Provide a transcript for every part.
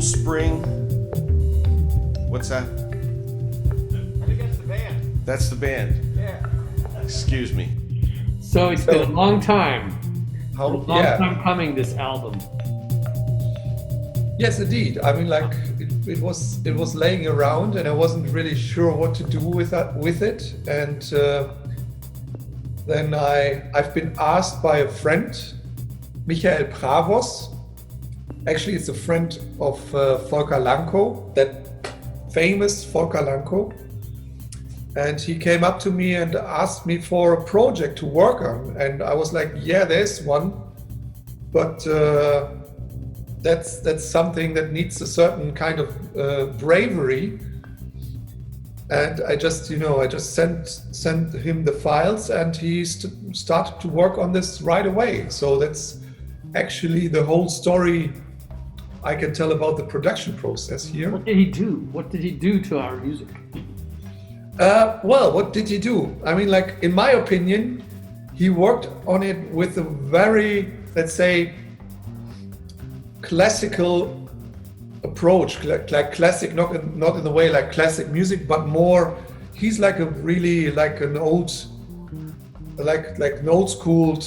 Cool Spring. What's that? I think that's the band. That's the band. Yeah. Excuse me. So it's been a long time. How? A long time coming, this album. Yes, indeed. I mean, like it was laying around, and I wasn't really sure what to do with it. And then I've been asked by a friend, Michael Pravos. Actually, it's a friend of Volker Lanko, that famous Volker Lanko. And he came up to me and asked me for a project to work on. And I was like, yeah, there's one, but that's something that needs a certain kind of bravery. And I just sent him the files, and he started to work on this right away. So that's actually the whole story I can tell about the production process here. What did he do? What did he do to our music? Well, what did he do? I mean, like, in my opinion, he worked on it with a very, let's say, classical approach, like classic, not in the way like classic music, but more, he's like a really like an old, like an old school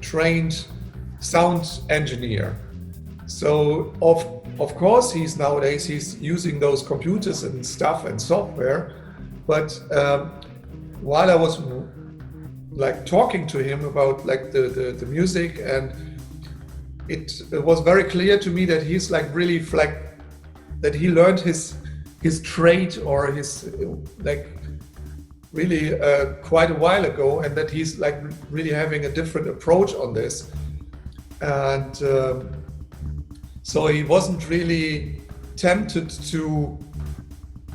trained sound engineer. So of course nowadays he's using those computers and stuff and software, but while I was like talking to him about like the music, and it was very clear to me that he's like really like that he learned his trade or his like really quite a while ago, and that he's like really having a different approach on this. And so he wasn't really tempted to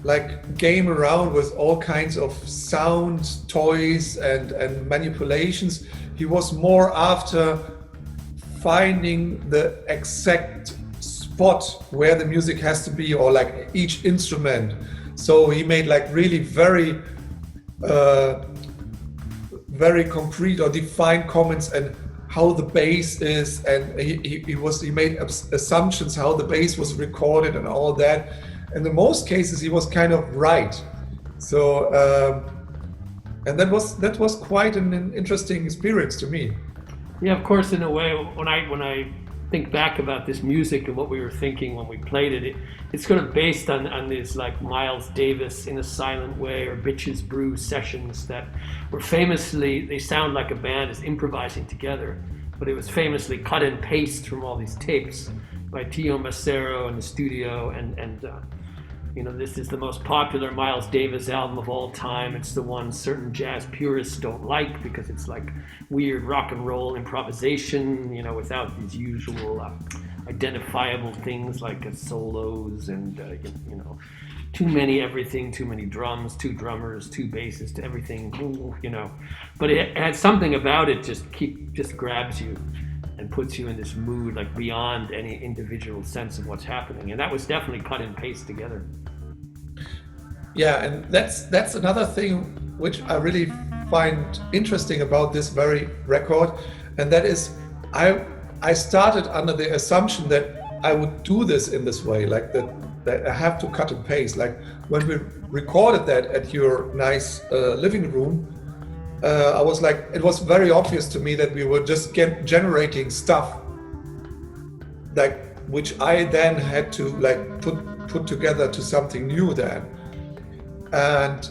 like game around with all kinds of sound toys and manipulations. He was more after finding the exact spot where the music has to be, or like each instrument. So he made like really very concrete or defined comments and how the bass is, and he made assumptions how the bass was recorded and all that. And in most cases he was kind of right. So and that was quite an interesting experience to me. Yeah, of course, in a way, when I think back about this music and what we were thinking when we played it, it's sort of based on these like Miles Davis In a Silent Way or Bitches Brew sessions that were famously, they sound like a band is improvising together, but it was famously cut and paste from all these tapes by Tio Macero in the studio, and you know, this is the most popular Miles Davis album of all time. It's the one certain jazz purists don't like because it's like weird rock and roll improvisation, you know, without these usual identifiable things like solos and, you know, too many everything, too many drums, two drummers, two basses, to everything, you know. But it had something about it just grabs you and puts you in this mood like beyond any individual sense of what's happening. And that was definitely cut and paste together. Yeah, and that's another thing which I really find interesting about this very record, and that is I started under the assumption that I would do this in this way, like that I have to cut and paste. Like when we recorded that at your nice living room, I was like, it was very obvious to me that we were just generating stuff, like which I then had to like put together to something new then. And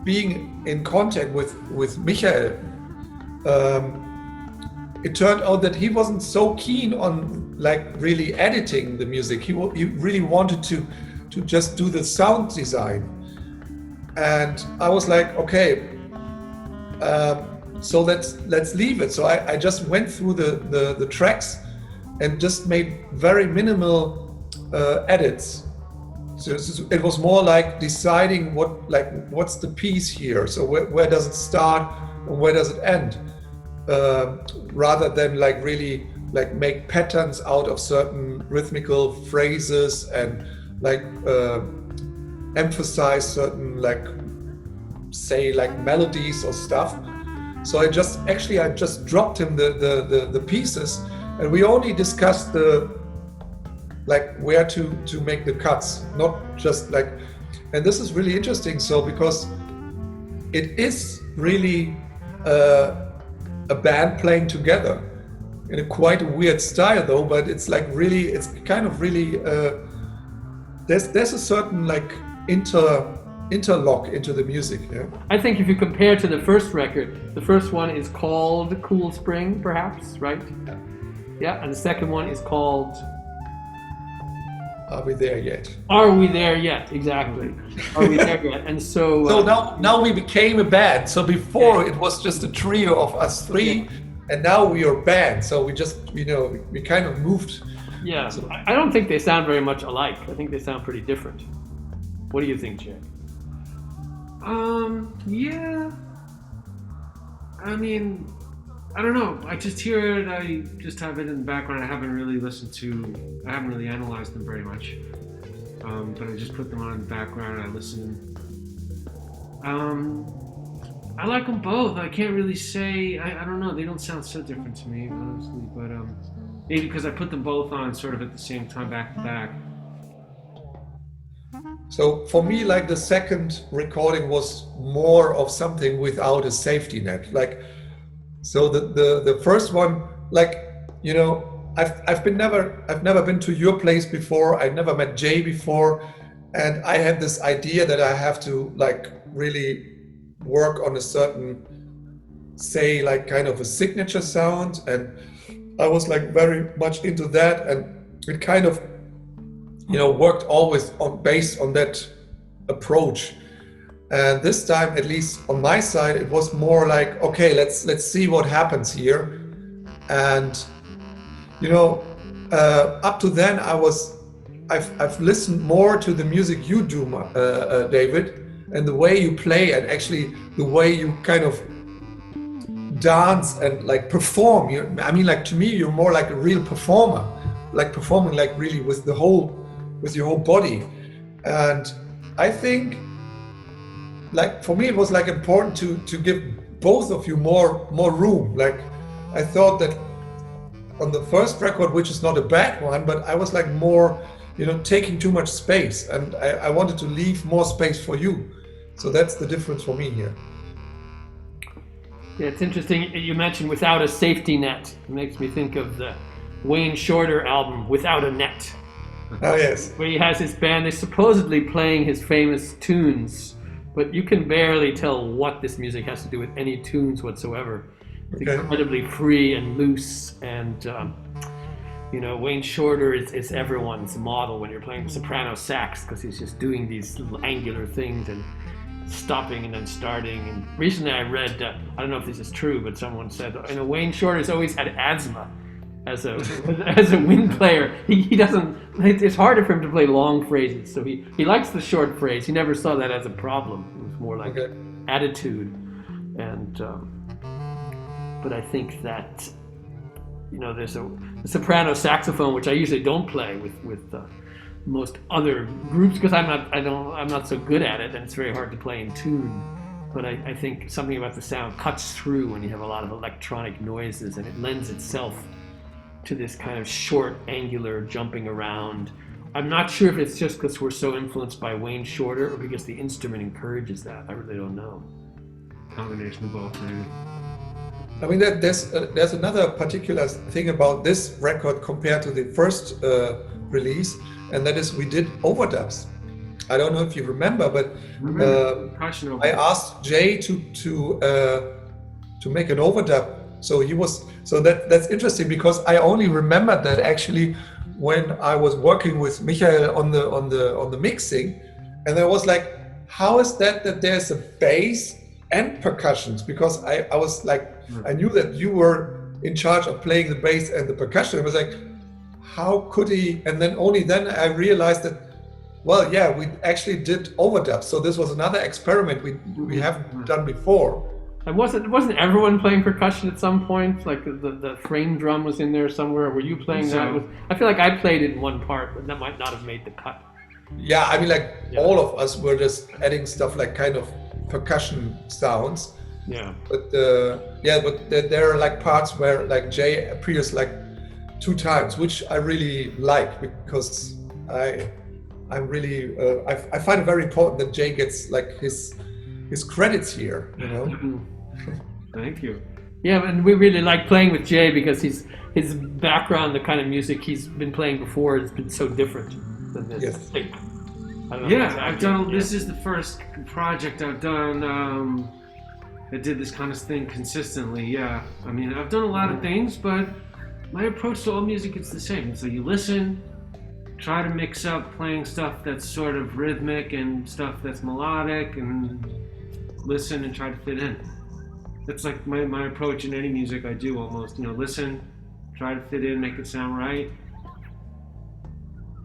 being in contact with Michael, it turned out that he wasn't so keen on like really editing the music. He really wanted to just do the sound design. And I was like, okay, so let's leave it. So I just went through the tracks and just made very minimal edits. So it was more like deciding what's the piece here. So where does it start and where does it end? Rather than like really like make patterns out of certain rhythmical phrases and like emphasize certain like say like melodies or stuff. So I just dropped him the pieces, and we only discussed the like where to make the cuts, not just like, and this is really interesting. So because it is really a band playing together in a quite a weird style though, but it's like really, it's kind of really, there's a certain like interlock into the music. Yeah. I think if you compare to the first record, the first one is called Cool Spring, perhaps, right? Yeah, and the second one is called Are We There Yet? Are We There Yet? Exactly. Are We There Yet? And so... So now we became a band. So before it was just a trio of us three, and now we are a band. So we just, we kind of moved. Yeah, I don't think they sound very much alike. I think they sound pretty different. What do you think, Jay? Yeah. I mean, I don't know. I just hear it. I just have it in the background. I haven't really analyzed them very much. But I just put them on in the background. I listen. I like them both. I can't really say. I don't know. They don't sound so different to me, honestly. But maybe because I put them both on sort of at the same time, back to back. So for me, like the second recording was more of something without a safety net. Like, so the first one, like, I've never been to your place before. I never met Jay before, and I had this idea that I have to like really work on a certain, say, like kind of a signature sound, and I was like very much into that, and it kind of worked always based on that approach. And this time, at least on my side, it was more like, okay, let's see what happens here. And up to then, I've listened more to the music you do, David, and the way you play, and actually the way you kind of dance and like perform. To me, you're more like a real performer, like performing like really with your whole body. And I think, like for me, it was like important to give both of you more room. Like I thought that on the first record, which is not a bad one, but I was like more, taking too much space, and I wanted to leave more space for you. So that's the difference for me here. Yeah, it's interesting. You mentioned Without a Safety Net. It makes me think of the Wayne Shorter album, Without a Net. Oh, yes. Where he has his band, they're supposedly playing his famous tunes, but you can barely tell what this music has to do with any tunes whatsoever. It's incredibly free and loose, and Wayne Shorter is everyone's model when you're playing soprano sax, because he's just doing these little angular things and stopping and then starting. And recently I read, I don't know if this is true, but someone said, Wayne Shorter's always had asthma. As a wind player, he doesn't. It's harder for him to play long phrases, so he likes the short phrase. He never saw that as a problem. It was more like attitude, and but I think that there's a soprano saxophone, which I usually don't play with most other groups, because I'm not so good at it, and it's very hard to play in tune. But I think something about the sound cuts through when you have a lot of electronic noises, and it lends itself to this kind of short, angular jumping around. I'm not sure if it's just because we're so influenced by Wayne Shorter or because the instrument encourages that. I really don't know. Combination of both, maybe. I mean, there's another particular thing about this record compared to the first release, and that is we did overdubs. I don't know if you remember, but I asked Jay to make an overdub. So that's interesting, because I only remembered that actually when I was working with Michael on the mixing, and I was like, how is that there's a bass and percussions? Because I was like, I knew that you were in charge of playing the bass and the percussion. I was like, how could he? And then only then I realized that, well, yeah, we actually did overdubs. So this was another experiment we haven't done before. And wasn't everyone playing percussion at some point? Like the frame drum was in there somewhere. Were you playing that? I feel like I played it in one part, but that might not have made the cut. Yeah, I mean, all of us were just adding stuff like kind of percussion sounds. Yeah. But there are like parts where like Jay appears like 2 times, which I really like because I'm really I find it very important that Jay gets like his credits here. You know. Thank you. Yeah, and we really like playing with Jay because his background, the kind of music he's been playing before, has been so different than this. Yes. Like, I don't know Yeah, exactly. I've done. Yeah. This is the first project I've done. That did this kind of thing consistently. Yeah, I mean, I've done a lot of things, but my approach to all music is the same. So you listen, try to mix up playing stuff that's sort of rhythmic and stuff that's melodic, and listen and try to fit in. That's like my approach in any music I do almost. Listen, try to fit in, make it sound right,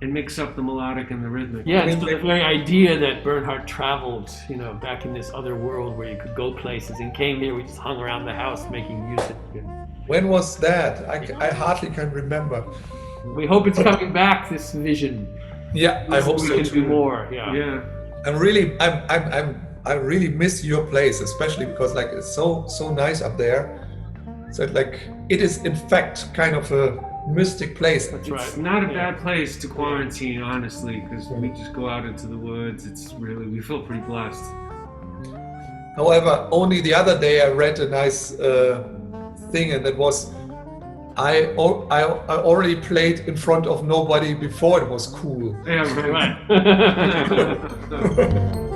and mix up the melodic and the rhythmic. Yeah, it's the very idea that Bernhard traveled, back in this other world where you could go places and came here, we just hung around the house making music. And When was that? I hardly can remember. we hope it's coming back, this vision. Yeah, I hope we so can too. do more. Yeah. Yeah. I really miss your place, especially because like it's so nice up there. So like it is in fact kind of a mystic place. That's It's right. not a Yeah. bad place to quarantine, honestly, because we just go out into the woods. We feel pretty blessed. However, only the other day I read a nice thing, and that was I already played in front of nobody before it was cool. Yeah, right. Right.